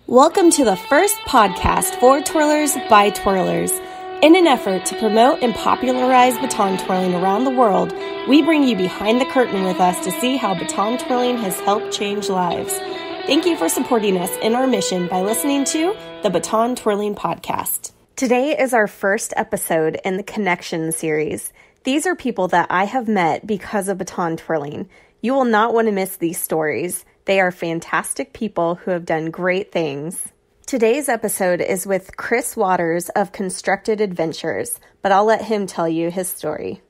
Welcome to the first podcast for twirlers by twirlers. In an effort to promote and popularize baton twirling around the world, we bring you behind the curtain with us to see how baton twirling has helped change lives. Thank you for supporting us in our mission by listening to the Baton Twirling Podcast. Today is our first episode in the Connection series. These are people that I have met because of baton twirling. You will not want to miss these stories. They are fantastic people who have done great things. Today's episode is with Chris Waters of Constructed Adventures, but I'll let him tell you his story.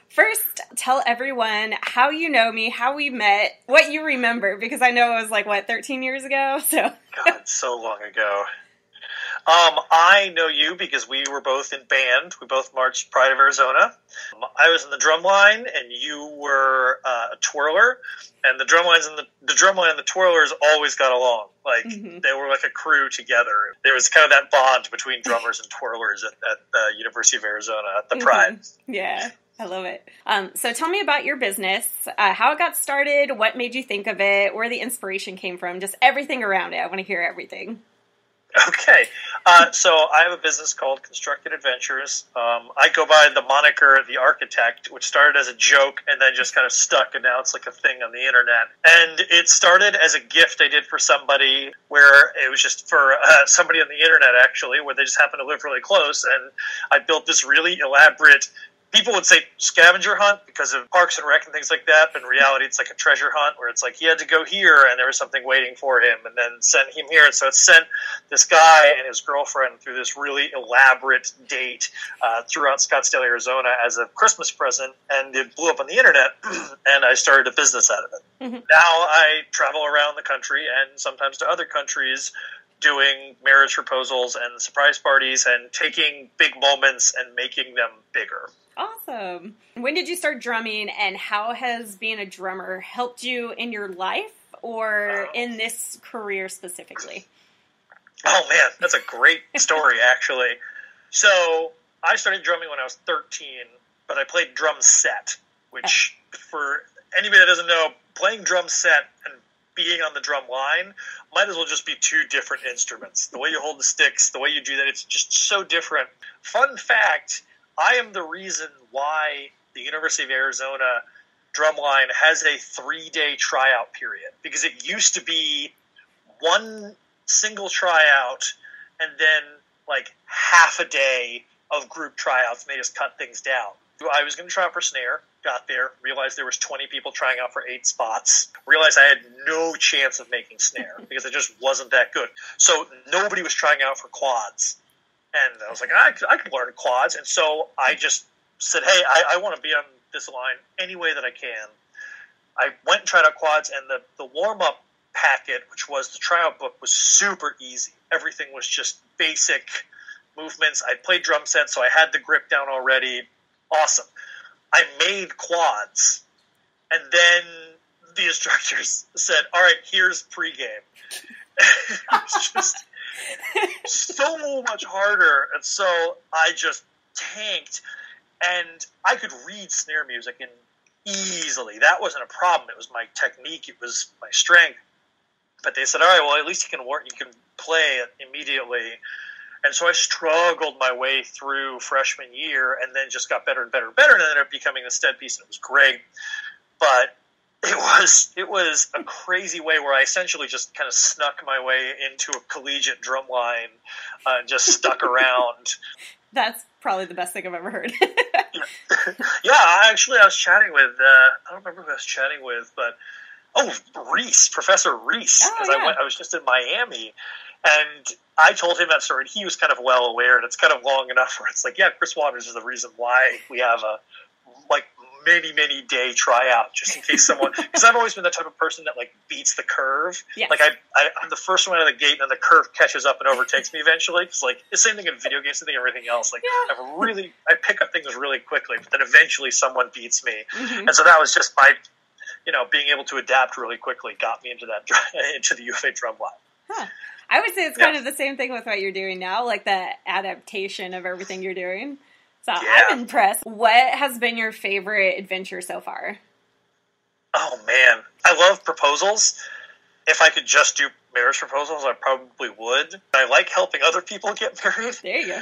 First, tell everyone how you know me, how we met, what you remember, because I know it was 13 years ago? God, so long ago. I know you because we were both in band. We both marched Pride of Arizona. I was in the drum line, and you were a twirler. And the drum line and the twirlers always got along. They were like a crew together. There was kind of that bond between drummers and twirlers at the University of Arizona at the Pride. Yeah, I love it. So tell me about your business, how it got started, what made you think of it, where the inspiration came from, just everything around it. I want to hear everything. Okay, so I have a business called Constructed Adventures. I go by the moniker The Architect, which started as a joke and then just kind of stuck, and now it's like a thing on the internet. And it started as a gift I did for somebody, where it was just for somebody on the internet, actually, where they just happened to live really close, and I built this really elaborate, people would say scavenger hunt because of Parks and Rec and things like that, but in reality it's like a treasure hunt where it's like he had to go here and there was something waiting for him and then sent him here. And so it sent this guy and his girlfriend through this really elaborate date throughout Scottsdale, Arizona as a Christmas present, and it blew up on the internet and I started a business out of it. Mm-hmm. Now I travel around the country and sometimes to other countries doing marriage proposals and surprise parties and taking big moments and making them bigger. Awesome. When did you start drumming, and how has being a drummer helped you in your life or in this career specifically? Oh, man, that's a great story, actually. So I started drumming when I was 13, but I played drum set, which for anybody that doesn't know, playing drum set and being on the drum line might as well just be two different instruments. The way you hold the sticks, the way you do that, it's just so different. Fun fact, I am the reason why the University of Arizona drumline has a 3-day tryout period, because it used to be one single tryout and then half a day of group tryouts, and they just cut things down. I was going to try out for snare, got there, realized there was 20 people trying out for 8 spots, realized I had no chance of making snare because it just wasn't that good. So nobody was trying out for quads. And I was like, I could learn quads. And so I just said, hey, I want to be on this line any way that I can. I went and tried out quads, and the warm-up packet, which was the tryout book, was super easy. Everything was just basic movements. I played drum set, so I had the grip down already. Awesome. I made quads, and then the instructors said, all right, here's pregame. It was just so much harder, and so I just tanked, and I could read snare music and easily. That wasn't a problem. It was my technique. It was my strength. But they said, all right, well, at least you can play it immediately. And so I struggled my way through freshman year, and then just got better and better and better, and ended up becoming a stud piece, and it was great. But it was a crazy way where I essentially just kind of snuck my way into a collegiate drum line and just stuck around. That's probably the best thing I've ever heard. Yeah, I was chatting with, I don't remember who I was chatting with, but, Reese, Professor Reese, because I was just in Miami, and I told him that story, and he was kind of well aware, and it's kind of long enough where it's like, yeah, Chris Waters is the reason why we have a, many day tryout, just in case someone, because I've always been the type of person that beats the curve. Yes. I'm the first one out of the gate, and the curve catches up and overtakes me eventually. It's the same thing in video games, same thing in everything else. I pick up things really quickly, but then eventually someone beats me. Mm-hmm. And so that was just my, being able to adapt really quickly got me into the U of A drum line. Huh. I would say it's kind of the same thing with what you're doing now, the adaptation of everything you're doing. So yeah. I'm impressed. What has been your favorite adventure so far? Oh, man. I love proposals. If I could just do marriage proposals, I probably would. I like helping other people get married. There you go.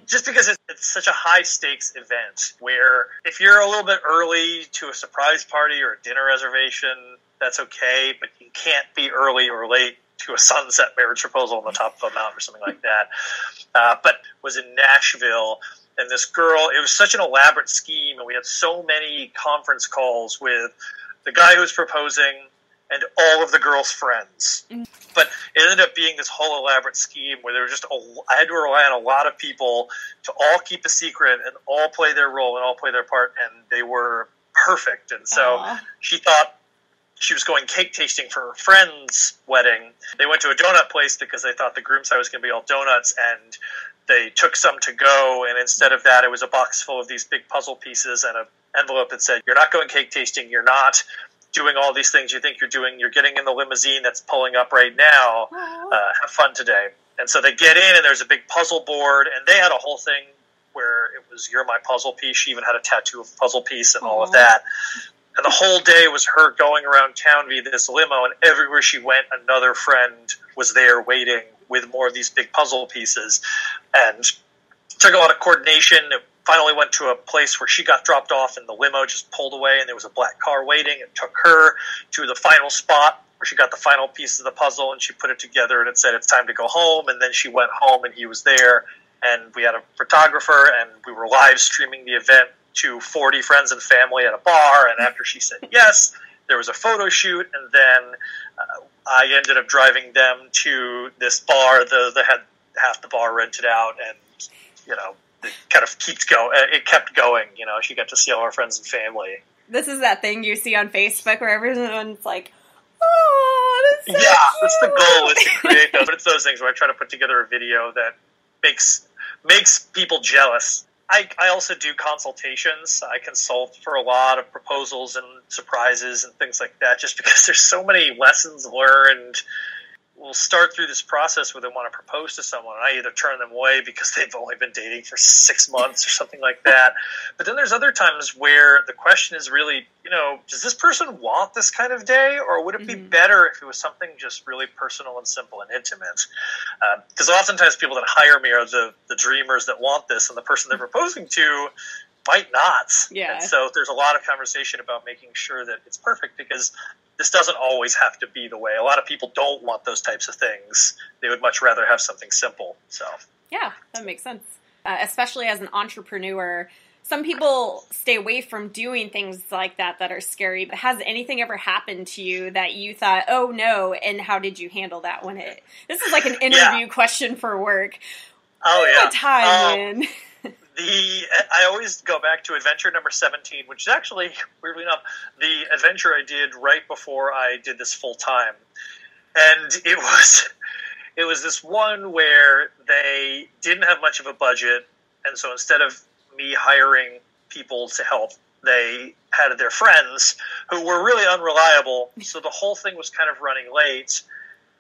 Just because it's such a high-stakes event where if you're a little bit early to a surprise party or a dinner reservation, that's okay, but you can't be early or late to a sunset marriage proposal on the top of a mountain or something like that. But was in Nashville, and this girl, it was such an elaborate scheme, and we had so many conference calls with the guy who was proposing and all of the girl's friends. But it ended up being this whole elaborate scheme where there was I had to rely on a lot of people to all keep a secret and all play their role and all play their part, and they were perfect. And so she thought she was going cake tasting for her friend's wedding. They went to a donut place because they thought the groom's side was going to be all donuts, and they took some to go, and instead of that, it was a box full of these big puzzle pieces and an envelope that said, "You're not going cake tasting, you're not doing all these things you think you're doing, you're getting in the limousine that's pulling up right now, have fun today." And so they get in, and there's a big puzzle board, and they had a whole thing where it was, "You're my puzzle piece." She even had a tattoo of a puzzle piece and all of that. And the whole day was her going around town via this limo, and everywhere she went, another friend was there waiting with more of these big puzzle pieces. And it took a lot of coordination. It finally went to a place where she got dropped off, and the limo just pulled away, and there was a black car waiting. It took her to the final spot where she got the final pieces of the puzzle, and she put it together, and it said, "It's time to go home." And then she went home, and he was there, and we had a photographer, and we were live streaming the event to 40 friends and family at a bar. And after she said yes, there was a photo shoot, and then I ended up driving them to this bar. They had half the bar rented out, and it kind of it kept going. She got to see all her friends and family. This is that thing you see on Facebook where everyone's like, "Oh, that's so cute." That's the goal, is to create those. But it's those things where I try to put together a video that makes people jealous. I also do consultations. I consult for a lot of proposals and surprises and things like that, just because there's so many lessons learned. We'll start through this process where they want to propose to someone, and I either turn them away because they've only been dating for 6 months or something like that. But then there's other times where the question is really, does this person want this kind of day, or would it be better if it was something just really personal and simple and intimate? Because oftentimes people that hire me are the dreamers that want this, and the person they're proposing to might not. Yeah. And so there's a lot of conversation about making sure that it's perfect, because this doesn't always have to be the way. A lot of people don't want those types of things. They would much rather have something simple. So yeah, that makes sense. Especially as an entrepreneur, some people stay away from doing things like that are scary. But has anything ever happened to you that you thought, "Oh no," and how did you handle that when this is like an interview question for work? Oh yeah. Time I always go back to adventure number 17, which is actually, weirdly enough, the adventure I did right before I did this full time. And it was this one where they didn't have much of a budget, and so instead of me hiring people to help, they had their friends who were really unreliable, so the whole thing was kind of running late.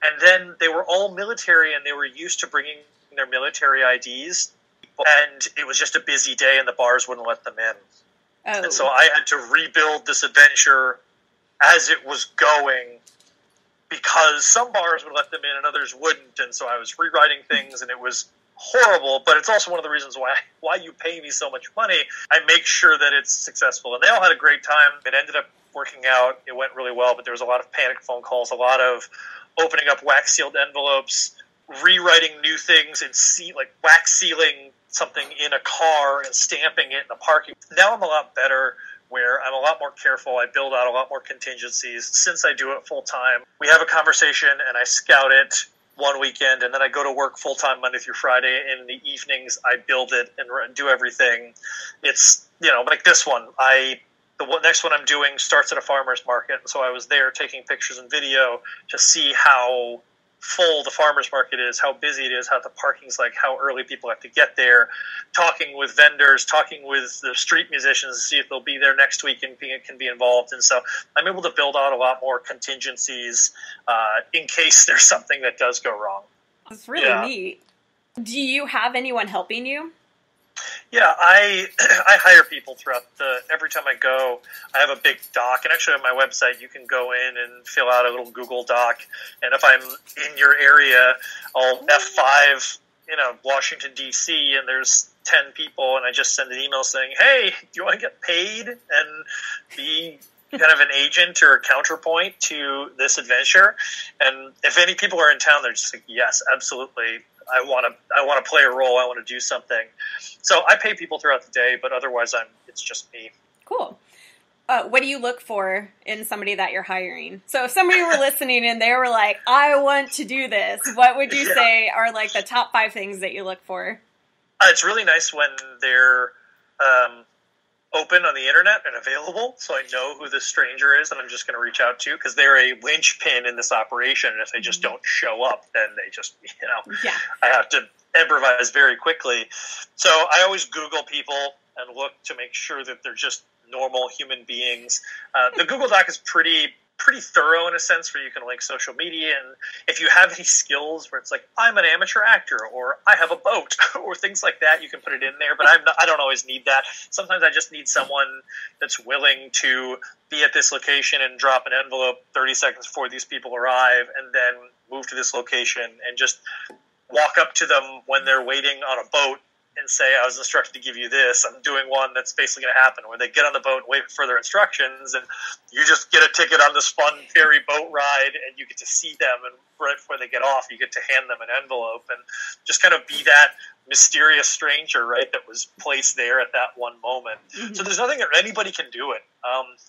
And then they were all military, and they were used to bringing their military IDs, and it was just a busy day, and the bars wouldn't let them in. Oh. And so I had to rebuild this adventure as it was going, because some bars would let them in and others wouldn't, and so I was rewriting things, and it was horrible. But it's also one of the reasons why you pay me so much money. I make sure that it's successful, and they all had a great time. It ended up working out. It went really well, but there was a lot of panic phone calls, a lot of opening up wax sealed envelopes, rewriting new things, and wax sealing something in a car and stamping it in a parking. Now I'm a lot better, where I'm a lot more careful. I build out a lot more contingencies. Since I do it full time, we have a conversation and I scout it one weekend, and then I go to work full time Monday through Friday. In the evenings, I build it and do everything. It's, like this one. The next one I'm doing starts at a farmer's market, and so I was there taking pictures and video to see how full the farmer's market is, how busy it is, how the parking's like, how early people have to get there, talking with vendors, talking with the street musicians to see if they'll be there next week and can be involved. And so I'm able to build out a lot more contingencies in case there's something that does go wrong. That's really neat. Do you have anyone helping you? Yeah, I I hire people throughout every time I go. I have a big doc, and actually on my website you can go in and fill out a little Google Doc. And if I'm in your area, I'll F5, Washington D.C. and there's 10 people, and I just send an email saying, "Hey, do you want to get paid and be kind of an agent or a counterpoint to this adventure?" And if any people are in town, they're just like, "Yes, absolutely. I want to play a role. I want to do something." So I pay people throughout the day, but otherwise it's just me. Cool. What do you look for in somebody that you're hiring? So if somebody were listening and they were like, "I want to do this," what would you say are like the top 5 things that you look for? It's really nice when they're open on the internet and available, so I know who this stranger is that I'm just going to reach out to, because they're a linchpin in this operation, and if they just don't show up, then they just, I have to improvise very quickly. So I always Google people and look to make sure that they're just normal human beings. The Google Doc is pretty thorough in a sense, where you can link social media, and if you have any skills where it's like, I'm an amateur actor, or I have a boat, or things like that, you can put it in there. But I don't always need that. Sometimes I just need someone that's willing to be at this location and drop an envelope 30 seconds before these people arrive, and then move to this location and just walk up to them when they're waiting on a boat and say, "I was instructed to give you this." I'm doing one that's basically going to happen, where they get on the boat and wait for further instructions, and you just get a ticket on this fun ferry boat ride, and you get to see them, and right before they get off, you get to hand them an envelope, and just kind of be that mysterious stranger, right, that was placed there at that one moment. Mm-hmm. So there's nothing that anybody can do it.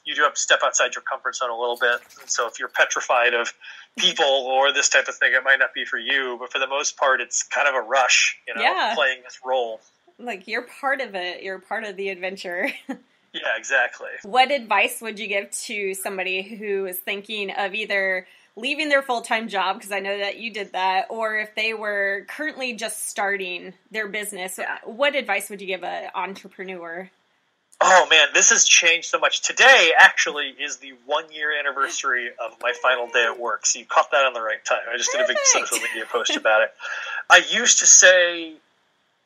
You do have to step outside your comfort zone a little bit, and so if you're petrified of people or this type of thing, it might not be for you, but for the most part, it's kind of a rush, playing this role. Like, you're part of it. You're part of the adventure. Yeah, exactly. What advice would you give to somebody who is thinking of either leaving their full-time job, because I know that you did that, or if they were currently just starting their business? What advice would you give an entrepreneur? Oh man, this has changed so much. Today actually is the 1-year anniversary of my final day at work, so you caught that on the right time. I just did a big social media post about it. I used to say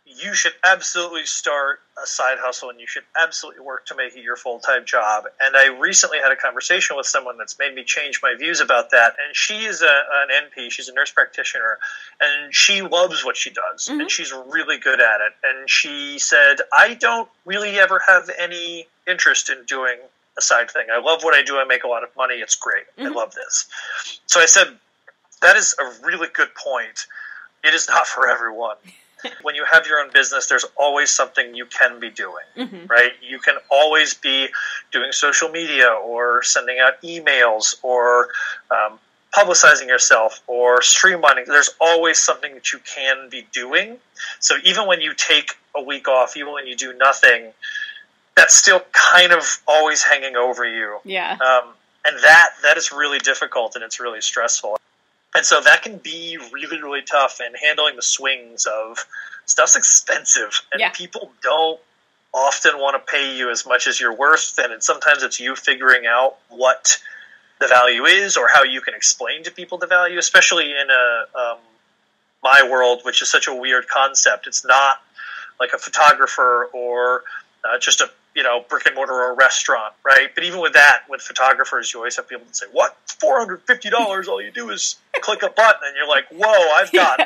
you should absolutely start a side hustle and you should absolutely work to make it your full-time job. And I recently had a conversation with someone that's made me change my views about that. And she is an NP. She's a nurse practitioner, and she loves what she does, and she's really good at it. And she said, "I don't really ever have any interest in doing a side thing. I love what I do. I make a lot of money. It's great. I love this." So I said, that is a really good point. It is not for everyone. When you have your own business, there's always something you can be doing, right? You can always be doing social media or sending out emails or publicizing yourself or streamlining. There's always something that you can be doing. So even when you take a week off, even when you do nothing, that's still kind of always hanging over you. Yeah. And that is really difficult, and it's really stressful. And so that can be really, really tough, and handling the swings of stuff's expensive, and people don't often want to pay you as much as you're worth, and sometimes it's you figuring out what the value is or how you can explain to people the value, especially in my world, which is such a weird concept. It's not like a photographer or just a brick and mortar or a restaurant, right? But even with that, with photographers, you always have people that say, "What? $450? All you do is click a button," and you're like, "Whoa! I've got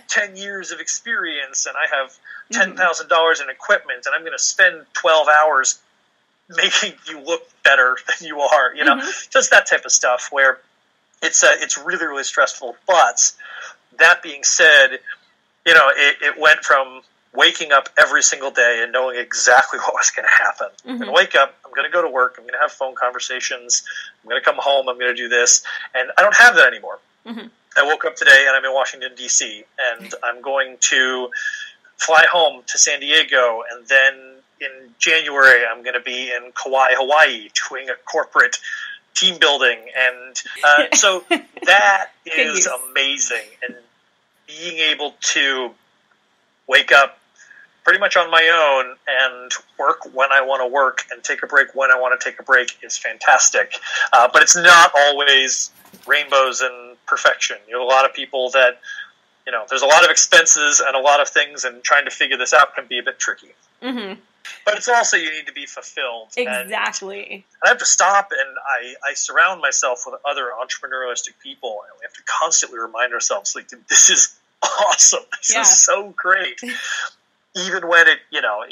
10 years of experience, and I have $10,000 in equipment, and I'm going to spend 12 hours making you look better than you are." Just that type of stuff where it's really, really stressful. But that being said, it went from waking up every single day and knowing exactly what was going to happen. I'm going to wake up, I'm going to go to work, I'm going to have phone conversations, I'm going to come home, I'm going to do this, and I don't have that anymore. I woke up today and I'm in Washington, D.C., and I'm going to fly home to San Diego, and then in January I'm going to be in Kauai, Hawaii, doing a corporate team building, and so that is amazing, and being able to wake up pretty much on my own and work when I want to work and take a break when I want to take a break is fantastic. But it's not always rainbows and perfection. You have a lot of people that, there's a lot of expenses and a lot of things, and trying to figure this out can be a bit tricky. Mm-hmm. But it's also you need to be fulfilled. Exactly. And I have to stop, and I surround myself with other entrepreneurialistic people, and we have to constantly remind ourselves, like, this is awesome. This is so great. Even when it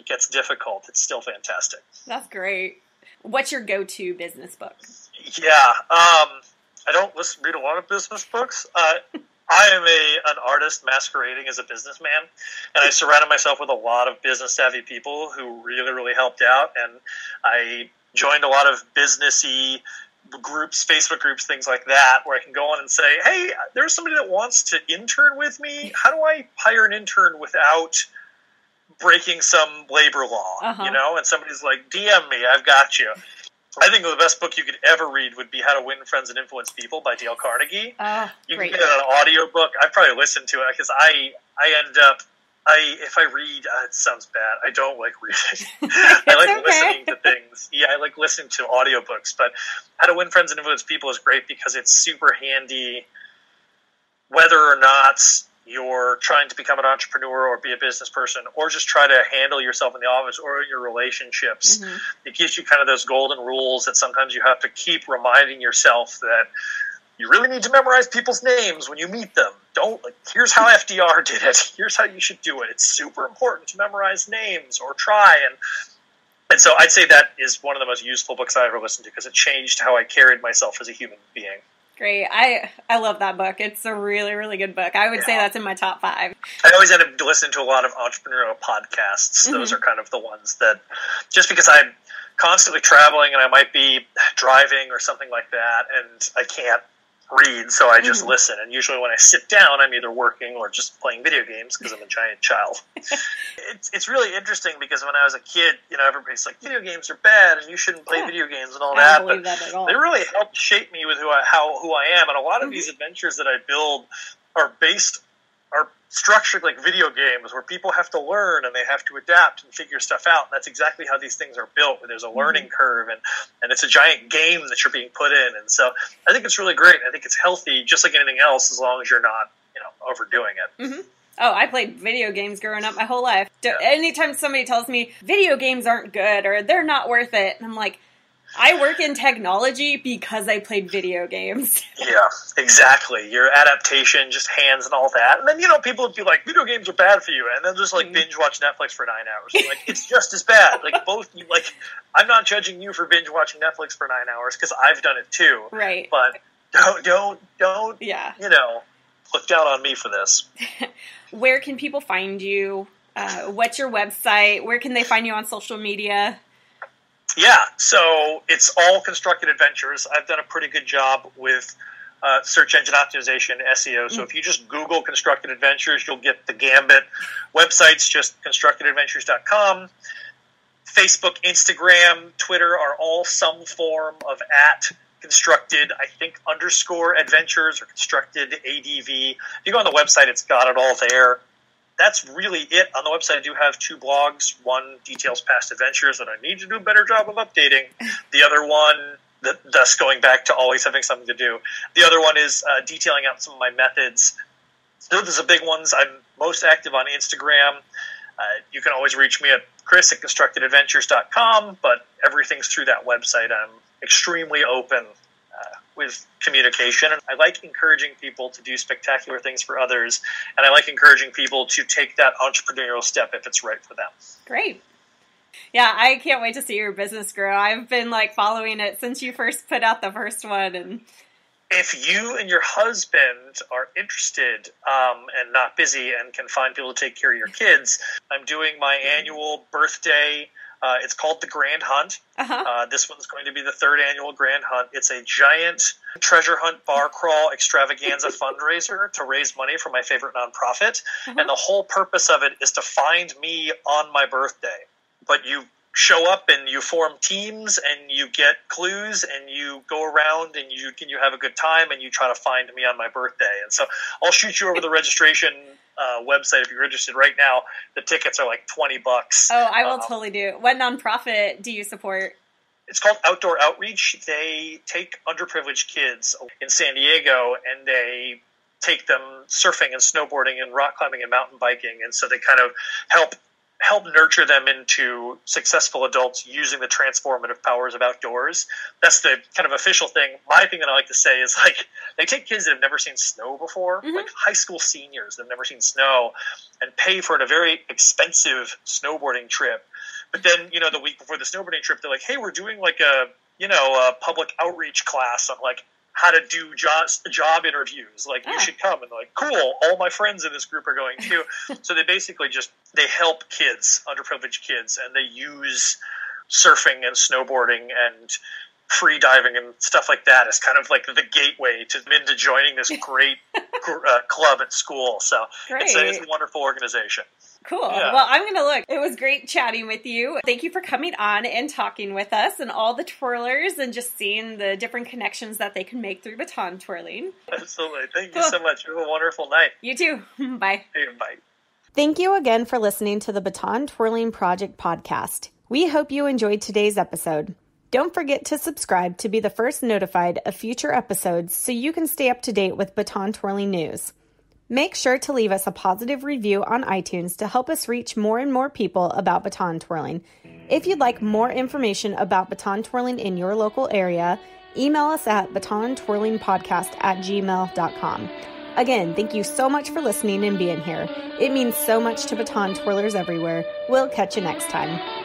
gets difficult, it's still fantastic. That's great. What's your go-to business book? Yeah. I don't read a lot of business books. I am an artist masquerading as a businessman, and I surrounded myself with a lot of business-savvy people who really, really helped out, and I joined a lot of businessy groups, Facebook groups, things like that, where I can go on and say, hey, there's somebody that wants to intern with me. How do I hire an intern without breaking some labor law? And somebody's like, DM me, I've got you. I think the best book you could ever read would be How to Win Friends and Influence People by Dale Carnegie. You can get an audio book. I probably listen to it because I end up, if I read, it sounds bad. I don't like reading. I like listening to things. Yeah, I like listening to audiobooks. But How to Win Friends and Influence People is great because it's super handy whether or not you're trying to become an entrepreneur or be a business person or just try to handle yourself in the office or in your relationships. Mm-hmm. It gives you kind of those golden rules that sometimes you have to keep reminding yourself that you really need to memorize people's names when you meet them. Here's how FDR did it. Here's how you should do it. It's super important to memorize names or try. And so I'd say that is one of the most useful books I ever listened to because it changed how I carried myself as a human being. Great. I love that book. It's a really, really good book. I would say that's in my top 5. I always end up listening to a lot of entrepreneurial podcasts. Mm-hmm. Those are kind of the ones that, just because I'm constantly traveling and I might be driving or something like that, and I can't read, so I just listen. And usually when I sit down, I'm either working or just playing video games because I'm a giant child. It's really interesting because when I was a kid, everybody's like, video games are bad and you shouldn't play video games and all that. I don't believe that at all. They really helped shape me with who I am. And a lot of these adventures that I build are structured like video games where people have to learn and they have to adapt and figure stuff out. And that's exactly how these things are built, where there's a learning curve and it's a giant game that you're being put in. And so I think it's really great. I think it's healthy, just like anything else, as long as you're not, overdoing it. Mm-hmm. Oh, I played video games growing up my whole life. Anytime somebody tells me video games aren't good or they're not worth it, and I'm like, I work in technology because I played video games. Yeah, exactly. Your adaptation, just hands and all that. And then, people would be like, video games are bad for you. And then just binge watch Netflix for 9 hours. It's just as bad. I'm not judging you for binge watching Netflix for 9 hours because I've done it too. Right. But don't look down on me for this. Where can people find you? What's your website? Where can they find you on social media? Yeah, so it's all Constructed Adventures. I've done a pretty good job with search engine optimization, SEO. So if you just Google Constructed Adventures, you'll get the gambit. Website's just constructedadventures.com. Facebook, Instagram, Twitter are all some form of @constructed, I think, _adventures or constructed ADV. If you go on the website, it's got it all there. That's really it. On the website, I do have 2 blogs. One details past adventures that I need to do a better job of updating. The other one, thus going back to always having something to do. The other one is detailing out some of my methods. Those are the big ones. I'm most active on Instagram. You can always reach me at chris@constructedadventures.com, but everything's through that website. I'm extremely open with communication. And I like encouraging people to do spectacular things for others, and I like encouraging people to take that entrepreneurial step if it's right for them. Great. Yeah, I can't wait to see your business grow. I've been following it since you first put out the first one. And if you and your husband are interested and not busy and can find people to take care of your kids, I'm doing my annual birthday. It's called the Grand Hunt. This one's going to be the 3rd annual Grand Hunt. It's a giant treasure hunt bar crawl extravaganza fundraiser to raise money for my favorite nonprofit. And the whole purpose of it is to find me on my birthday. But you show up and you form teams and you get clues and you go around and you have a good time and you try to find me on my birthday. And so I'll shoot you over the registration website if you're interested. Right now, the tickets are like $20. Oh, I will totally do it. What nonprofit do you support? It's called Outdoor Outreach. They take underprivileged kids in San Diego and they take them surfing and snowboarding and rock climbing and mountain biking. And so they kind of help help nurture them into successful adults using the transformative powers of outdoors. That's the kind of official thing. My thing that I like to say is, like, they take kids that have never seen snow before, like high school seniors that have never seen snow, and pay for a very expensive snowboarding trip. But then, you know, the week before the snowboarding trip, they're like, hey, we're doing like a public outreach class on like how to do job interviews. Like, you should come. And they're like, cool, all my friends in this group are going too. So they basically they help kids, underprivileged kids, and they use surfing and snowboarding and free diving and stuff like that as kind of like the gateway into joining this great club at school. So it's a wonderful organization. Cool. Yeah. Well, I'm going to look. It was great chatting with you. Thank you for coming on and talking with us and all the twirlers and just seeing the different connections that they can make through baton twirling. Absolutely. Thank you so much. You have a wonderful night. You too. Bye. Hey, bye. Thank you again for listening to the Baton Twirling Project podcast. We hope you enjoyed today's episode. Don't forget to subscribe to be the first notified of future episodes so you can stay up to date with baton twirling news. Make sure to leave us a positive review on iTunes to help us reach more and more people about baton twirling. If you'd like more information about baton twirling in your local area, email us at batontwirlingpodcast@gmail.com. Again, thank you so much for listening and being here. It means so much to baton twirlers everywhere. We'll catch you next time.